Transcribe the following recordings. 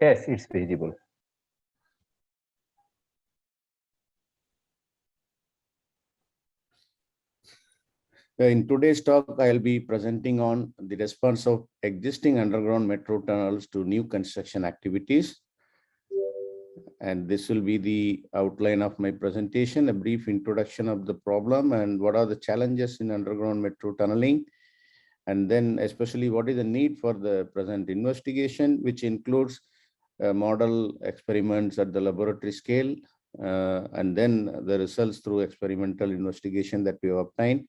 Yes, it's visible. In today's talk, I'll be presenting on the response of existing underground metro tunnels to new construction activities. And this will be the outline of my presentation, a brief introduction of the problem and what are the challenges in underground metro tunneling. And then especially what is the need for the present investigation, which includes model experiments at the laboratory scale, and then the results through experimental investigation that we have obtained.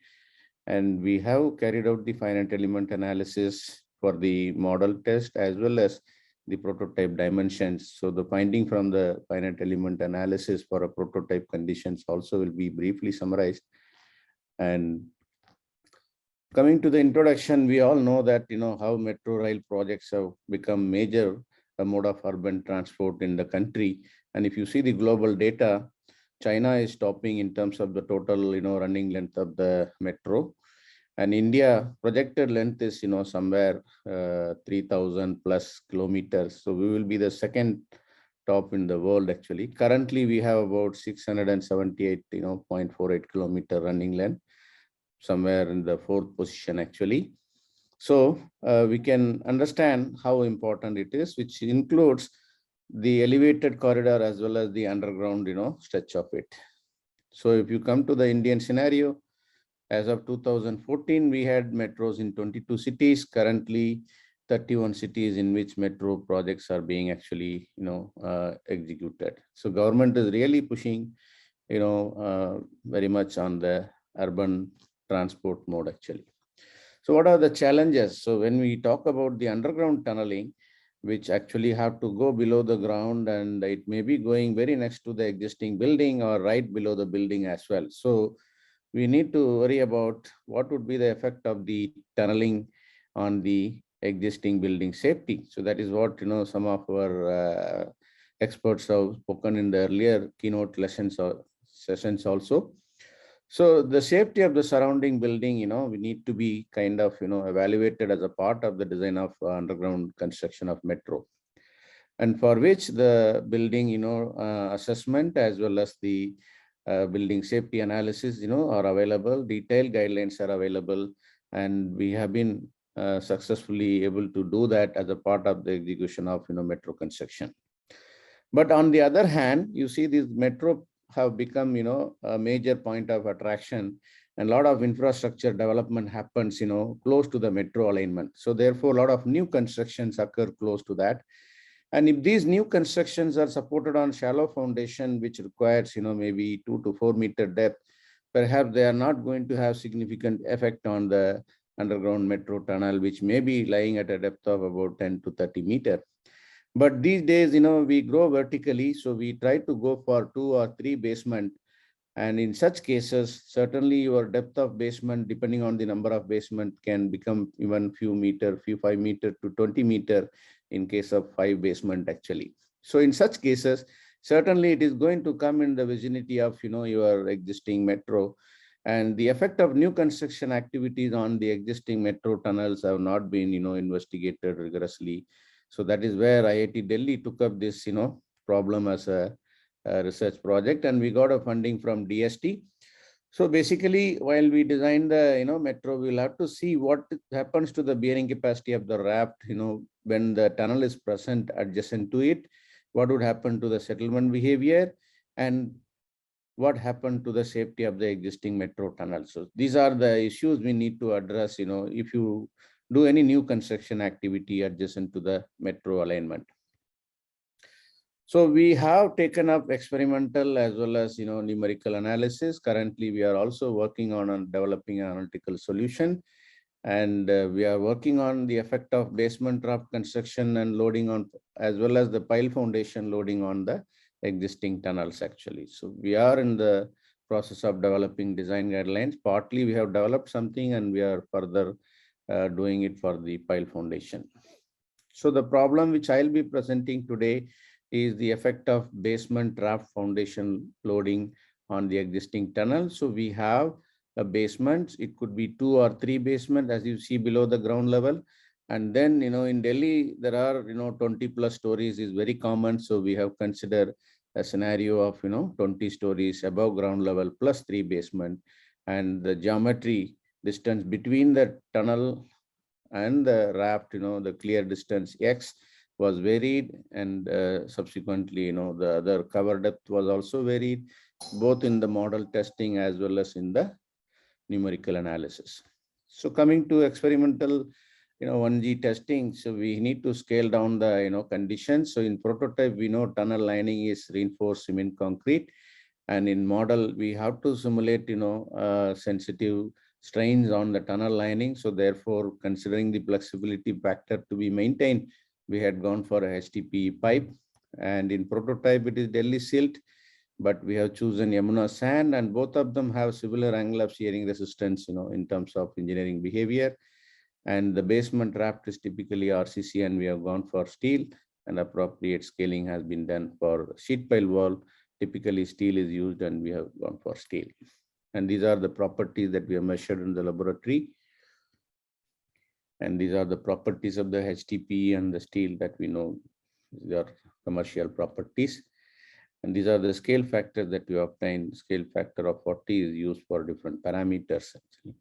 And we have carried out the finite element analysis for the model test as well as the prototype dimensions. So the finding from the finite element analysis for a prototype conditions also will be briefly summarized. And coming to the introduction, we all know that how metro rail projects have become major mode of urban transport in the country. And if you see the global data, China is topping in terms of the total running length of the metro. And India projected length is somewhere 3,000 plus kilometers. So we will be the second top in the world actually. Currently we have about 678 0.48 kilometer running length, somewhere in the fourth position actually. So we can understand how important it is, which includes the elevated corridor as well as the underground stretch of it. So if you come to the Indian scenario, as of 2014, we had metros in 22 cities, currently 31 cities in which metro projects are being actually executed. So government is really pushing very much on the urban transport mode actually. So what are the challenges? So when we talk about the underground tunneling, which actually have to go below the ground, and it may be going very next to the existing building or right below the building as well. So we need to worry about what would be the effect of the tunneling on the existing building safety. So that is what some of our experts have spoken in the earlier keynote lessons or sessions also. So the safety of the surrounding building, we need to be kind of, evaluated as a part of the design of underground construction of metro. And for which the building, assessment as well as the building safety analysis, are available. Detailed guidelines are available. And we have been successfully able to do that as a part of the execution of, metro construction. But on the other hand, you see these metro have become, a major point of attraction, and a lot of infrastructure development happens, close to the metro alignment. So therefore, a lot of new constructions occur close to that. And if these new constructions are supported on shallow foundation, which requires, maybe 2 to 4 meter depth, perhaps they are not going to have significant effect on the underground metro tunnel, which may be lying at a depth of about 10 to 30 meter. But these days, we grow vertically, so we try to go for 2 or 3 basement. And in such cases, certainly your depth of basement, depending on the number of basement, can become even few 5 meter to 20 meter in case of 5 basement actually. So in such cases, certainly it is going to come in the vicinity of your existing metro. And the effect of new construction activities on the existing metro tunnels have not been investigated rigorously. So that is where IIT Delhi took up this problem as a research project, and we got a funding from DST. So basically, while we design the metro, we'll have to see what happens to the bearing capacity of the raft when the tunnel is present adjacent to it, what would happen to the settlement behavior, and what happened to the safety of the existing metro tunnel. So these are the issues we need to address if you do any new construction activity adjacent to the metro alignment. So we have taken up experimental as well as numerical analysis. Currently, we are also working on developing an analytical solution, and we are working on the effect of basement raft construction and loading on, as well as the pile foundation loading on the existing tunnels actually. So we are in the process of developing design guidelines. Partly we have developed something, and we are further doing it for the pile foundation. So the problem which I'll be presenting today is the effect of basement raft foundation loading on the existing tunnel. So we have a basement, it could be 2 or 3 basement as you see below the ground level, And then, in Delhi, there are, 20 plus stories is very common. So we have considered a scenario of, 20 stories above ground level plus 3 basement, and the geometry distance between the tunnel and the raft, the clear distance X was varied, and subsequently, the other cover depth was also varied, both in the model testing as well as in the numerical analysis. So coming to experimental, 1G testing, so we need to scale down the, conditions. So in prototype, we know tunnel lining is reinforced cement concrete. And in model, we have to simulate, sensitive strains on the tunnel lining. So therefore, considering the flexibility factor to be maintained, we had gone for a HDPE pipe. And in prototype, it is Delhi silt, but we have chosen Yamuna sand, and both of them have similar angle of shearing resistance, in terms of engineering behavior. And the basement raft is typically RCC, and we have gone for steel, and appropriate scaling has been done for sheet pile wall. Typically steel is used, and we have gone for steel. And these are the properties that we have measured in the laboratory. And these are the properties of the HDPE and the steel that we know. These are commercial properties. And these are the scale factors that we obtained. Scale factor of 40 is used for different parameters actually.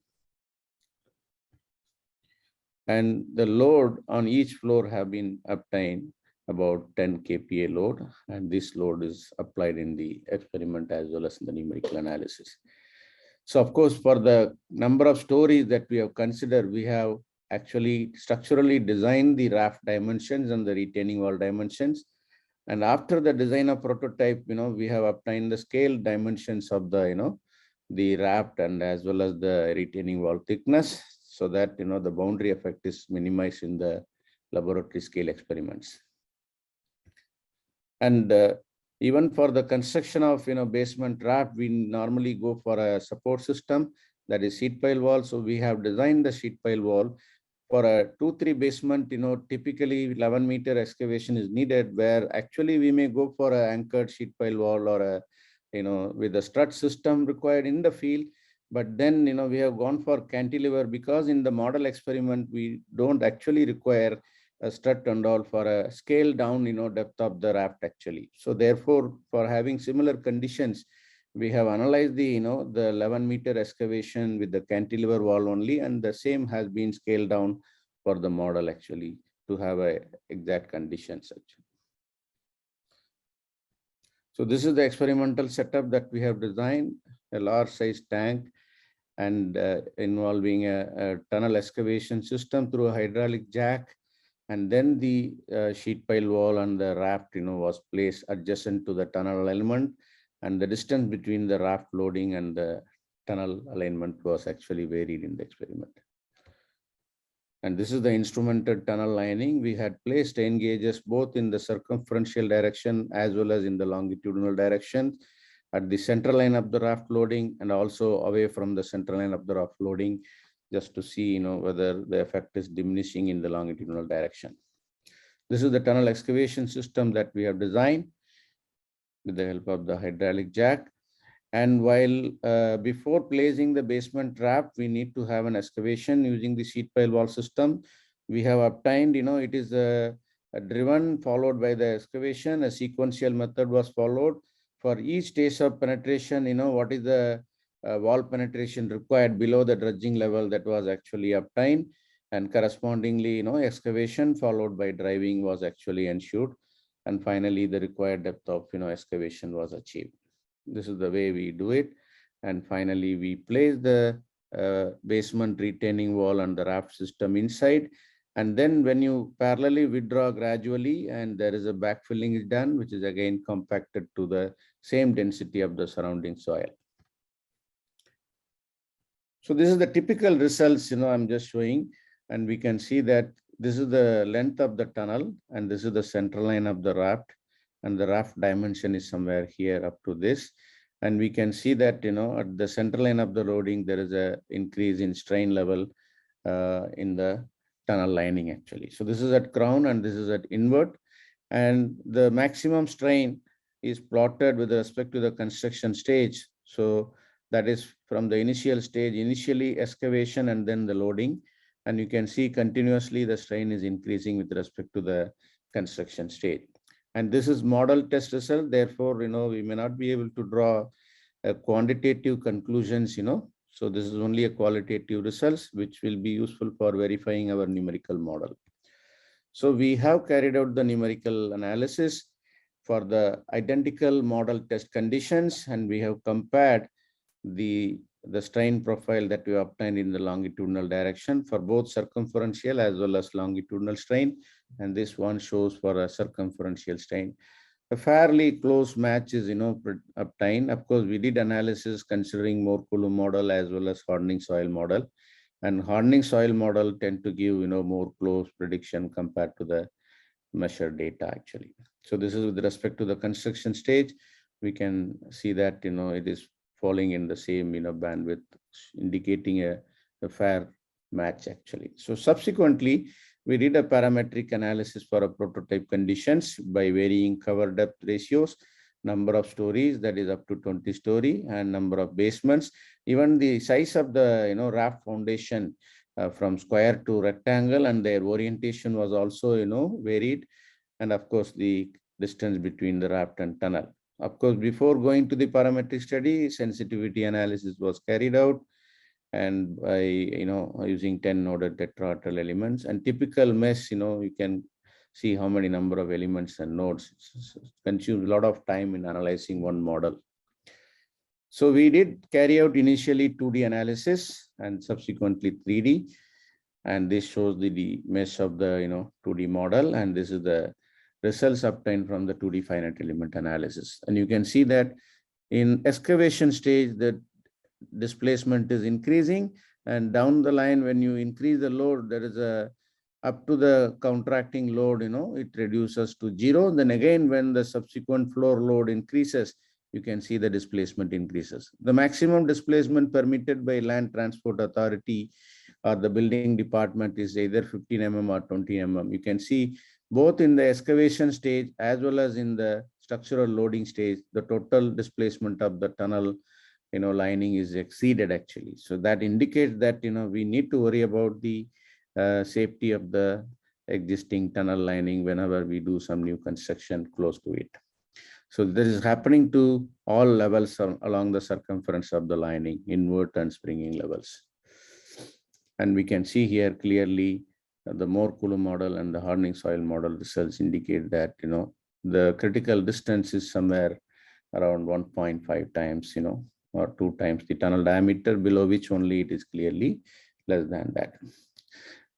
And the load on each floor have been obtained about 10 kPa load. And this load is applied in the experiment as well as in the numerical analysis. So of course, for the number of stories that we have considered, we have actually structurally designed the raft dimensions and the retaining wall dimensions. And after the design of prototype, we have obtained the scale dimensions of the, the raft and as well as the retaining wall thickness, so that, the boundary effect is minimized in the laboratory scale experiments. And even for the construction of, basement raft, we normally go for a support system, that is sheet pile wall. So we have designed the sheet pile wall. For a 2-3 basement, typically 11-meter excavation is needed, where actually we may go for an anchored sheet pile wall or a, with a strut system required in the field. But then, we have gone for cantilever, because in the model experiment, we don't actually require a strut and all for a scale down, depth of the raft actually. So therefore, for having similar conditions, we have analyzed the, the 11-meter excavation with the cantilever wall only, and the same has been scaled down for the model actually to have a exact conditions actually. So this is the experimental setup that we have designed, a large size tank, and involving a tunnel excavation system through a hydraulic jack. And then the sheet pile wall and the raft, was placed adjacent to the tunnel element. And the distance between the raft loading and the tunnel alignment was actually varied in the experiment. And this is the instrumented tunnel lining. We had placed strain gauges both in the circumferential direction as well as in the longitudinal direction at the central line of the raft loading, and also away from the central line of the raft loading, just to see, whether the effect is diminishing in the longitudinal direction. This is the tunnel excavation system that we have designed with the help of the hydraulic jack. And while before placing the basement raft, we need to have an excavation using the sheet pile wall system. We have obtained, it is a driven followed by the excavation. A sequential method was followed. For each stage of penetration, what is the wall penetration required below the dredging level that was actually obtained, and correspondingly, excavation followed by driving was actually ensured. And finally, the required depth of, excavation was achieved. This is the way we do it. And finally, we place the basement retaining wall and the raft system inside. And then when you parallelly withdraw gradually, and there is a backfilling is done, which is again compacted to the same density of the surrounding soil. So this is the typical results, I'm just showing, and we can see that this is the length of the tunnel, and this is the central line of the raft, and the raft dimension is somewhere here up to this. And we can see that, at the central line of the loading, there is a increase in strain level in the tunnel lining actually. So this is at crown and this is at invert, and the maximum strain is plotted with respect to the construction stage. So that is from the initial stage, initially excavation and then the loading. And you can see continuously the strain is increasing with respect to the construction stage. And this is model test result. Therefore, we may not be able to draw a quantitative conclusions, So this is only a qualitative results, which will be useful for verifying our numerical model. So we have carried out the numerical analysis for the identical model test conditions, and we have compared the strain profile that we obtained in the longitudinal direction for both circumferential as well as longitudinal strain. And this one shows for a circumferential strain. A fairly close match is, obtained. Of course, we did analysis considering Moore-Coulomb model as well as hardening soil model. And hardening soil model tend to give, more close prediction compared to the measured data actually. So this is with respect to the construction stage. We can see that, it is falling in the same, bandwidth, indicating a fair match actually. So subsequently, we did a parametric analysis for a prototype conditions by varying cover depth ratios, number of stories, that is up to 20 story, and number of basements. Even the size of the raft foundation from square to rectangle, and their orientation was also varied, and of course the distance between the raft and tunnel. Of course, before going to the parametric study, sensitivity analysis was carried out, and by using 10 noded tetrahedral elements. And typical mesh, you can see how many number of elements and nodes. Consumes a lot of time in analyzing one model. So we did carry out initially 2D analysis and subsequently 3D. And this shows the mesh of the 2D model. And this is the results obtained from the 2D finite element analysis. And you can see that in excavation stage, the displacement is increasing. And down the line, when you increase the load, there is a up to the contracting load, it reduces to 0. Then again, when the subsequent floor load increases, you can see the displacement increases. The maximum displacement permitted by Land Transport Authority or the building department is either 15 mm or 20 mm. You can see both in the excavation stage as well as in the structural loading stage, the total displacement of the tunnel lining is exceeded actually. So that indicates that we need to worry about the safety of the existing tunnel lining whenever we do some new construction close to it. So this is happening to all levels along the circumference of the lining, invert and springing levels. And we can see here clearly the Moore-Coulomb model and the hardening soil model results indicate that the critical distance is somewhere around 1.5 times, or 2 times the tunnel diameter, below which only it is clearly less than that.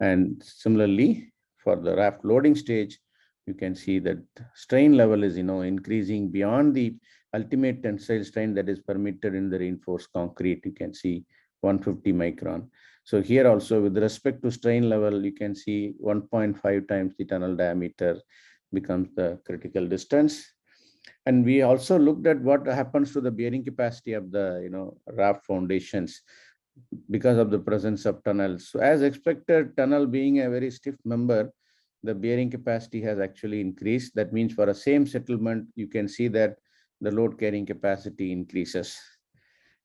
And similarly, for the raft loading stage, you can see that strain level is increasing beyond the ultimate tensile strain that is permitted in the reinforced concrete. You can see 150 micron. So here also, with respect to strain level, you can see 1.5 times the tunnel diameter becomes the critical distance. And we also looked at what happens to the bearing capacity of the raft foundations because of the presence of tunnels. So as expected, tunnel being a very stiff member, the bearing capacity has actually increased. That means for a same settlement, you can see that the load carrying capacity increases.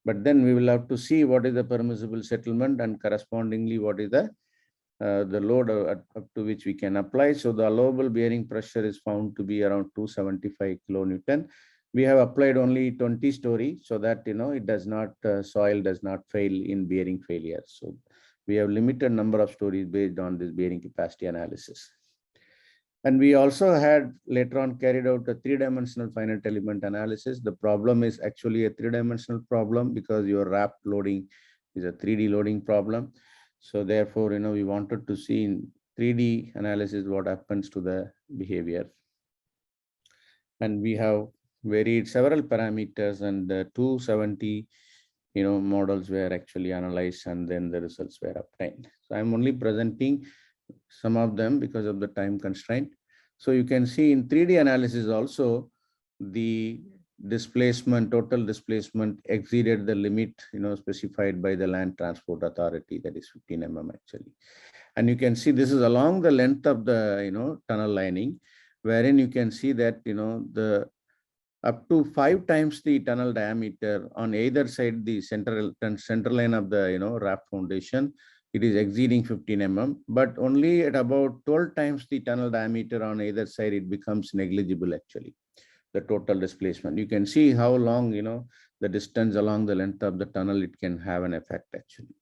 But then we will have to see what is the permissible settlement and correspondingly what is the load up to which we can apply. So the allowable bearing pressure is found to be around 275 kilonewton. We have applied only 20 story so that it does not soil does not fail in bearing failure. So we have limited number of stories based on this bearing capacity analysis. And we also had later on carried out a 3-dimensional finite element analysis. The problem is actually a 3-dimensional problem because your raft loading is a 3D loading problem. So therefore, we wanted to see in 3D analysis what happens to the behavior. And we have varied several parameters, and the 270 models were actually analyzed, and then the results were obtained. So I'm only presenting some of them because of the time constraint. So you can see in 3D analysis also, the displacement, total displacement exceeded the limit specified by the Land Transport Authority, that is 15 mm actually. And you can see this is along the length of the tunnel lining, wherein you can see that the up to 5 times the tunnel diameter on either side the central line of the raft foundation, it is exceeding 15 mm, but only at about 12 times the tunnel diameter on either side, it becomes negligible actually, the total displacement. You can see how long, the distance along the length of the tunnel, it can have an effect actually.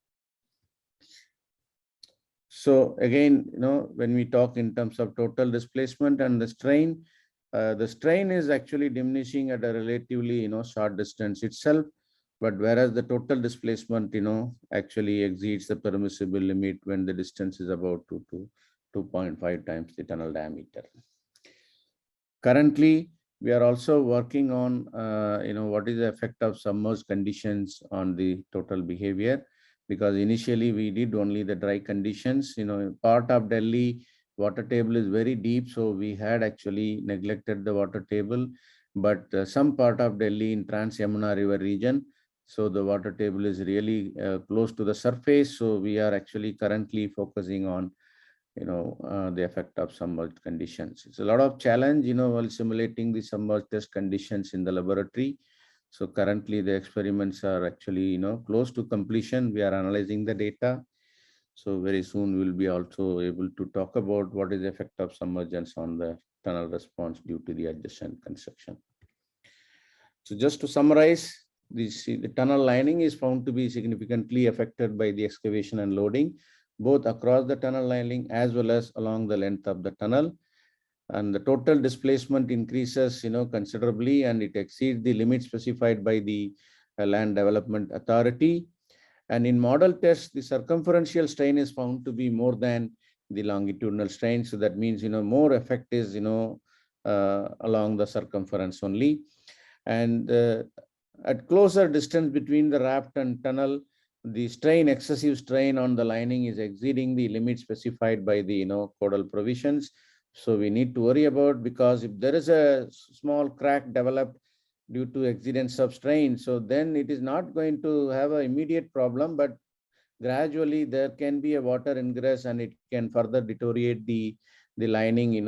So again, when we talk in terms of total displacement and the strain is actually diminishing at a relatively, short distance itself. But whereas the total displacement, actually exceeds the permissible limit when the distance is about 2 to 2.5 times the tunnel diameter. Currently, we are also working on, what is the effect of submerged conditions on the total behavior, because initially we did only the dry conditions. Part of Delhi water table is very deep, so we had actually neglected the water table. But some part of Delhi in Trans-Yamuna River region, so the water table is really close to the surface. So we are actually currently focusing on the effect of submerged conditions. It's a lot of challenge, while simulating the submerged test conditions in the laboratory. So currently the experiments are actually, close to completion. We are analyzing the data. So very soon we'll be also able to talk about what is the effect of submergence on the tunnel response due to the adjacent construction. So just to summarize, the tunnel lining is found to be significantly affected by the excavation and loading, both across the tunnel lining as well as along the length of the tunnel. And the total displacement increases, considerably, and it exceeds the limit specified by the Land Development Authority. And in model tests, the circumferential strain is found to be more than the longitudinal strain. So that means, more effect is, along the circumference only. And at closer distance between the raft and tunnel, the excessive strain on the lining is exceeding the limit specified by the, codal provisions. So we need to worry about, because if there is a small crack developed due to exceedance of strain, so then it is not going to have an immediate problem, but gradually there can be a water ingress and it can further deteriorate the lining,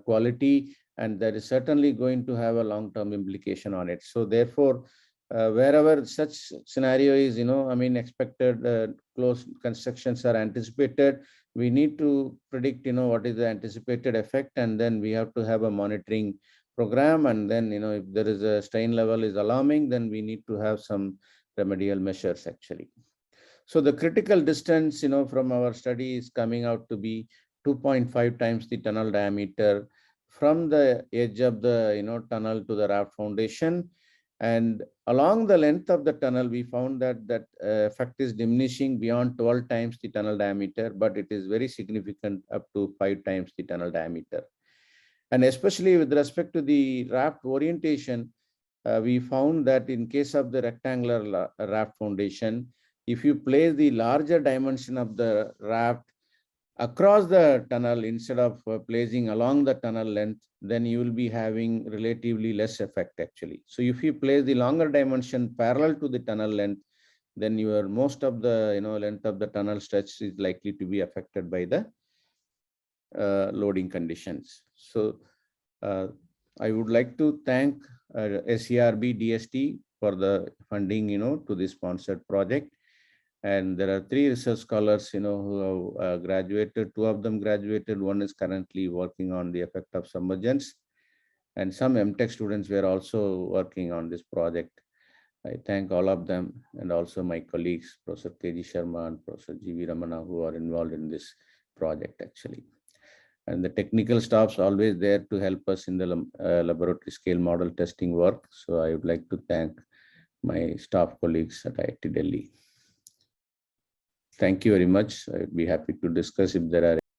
quality, and that is certainly going to have a long-term implication on it. So therefore, wherever such scenario is, expected, close constructions are anticipated, we need to predict, what is the anticipated effect, and then we have to have a monitoring program. And then, if there is a strain level is alarming, then we need to have some remedial measures actually. So the critical distance, from our study is coming out to be 2.5 times the tunnel diameter from the edge of the, tunnel to the raft foundation. And along the length of the tunnel, we found that effect is diminishing beyond 12 times the tunnel diameter, but it is very significant up to 5 times the tunnel diameter. And especially with respect to the raft orientation, we found that in case of the rectangular raft foundation, if you place the larger dimension of the raft across the tunnel instead of placing along the tunnel length, then you will be having relatively less effect actually. So if you place the longer dimension parallel to the tunnel length, then your most of the length of the tunnel stretch is likely to be affected by the loading conditions. So I would like to thank SERB DST for the funding, to this sponsored project. And there are 3 research scholars, who have graduated. 2 of them graduated. 1 is currently working on the effect of submergence. And some MTech students were also working on this project. I thank all of them, and also my colleagues, Professor KG Sharma and Professor GV Ramana, who are involved in this project actually. And the technical staff's always there to help us in the laboratory scale model testing work. So I would like to thank my staff colleagues at IIT Delhi. Thank you very much. I'd be happy to discuss if there are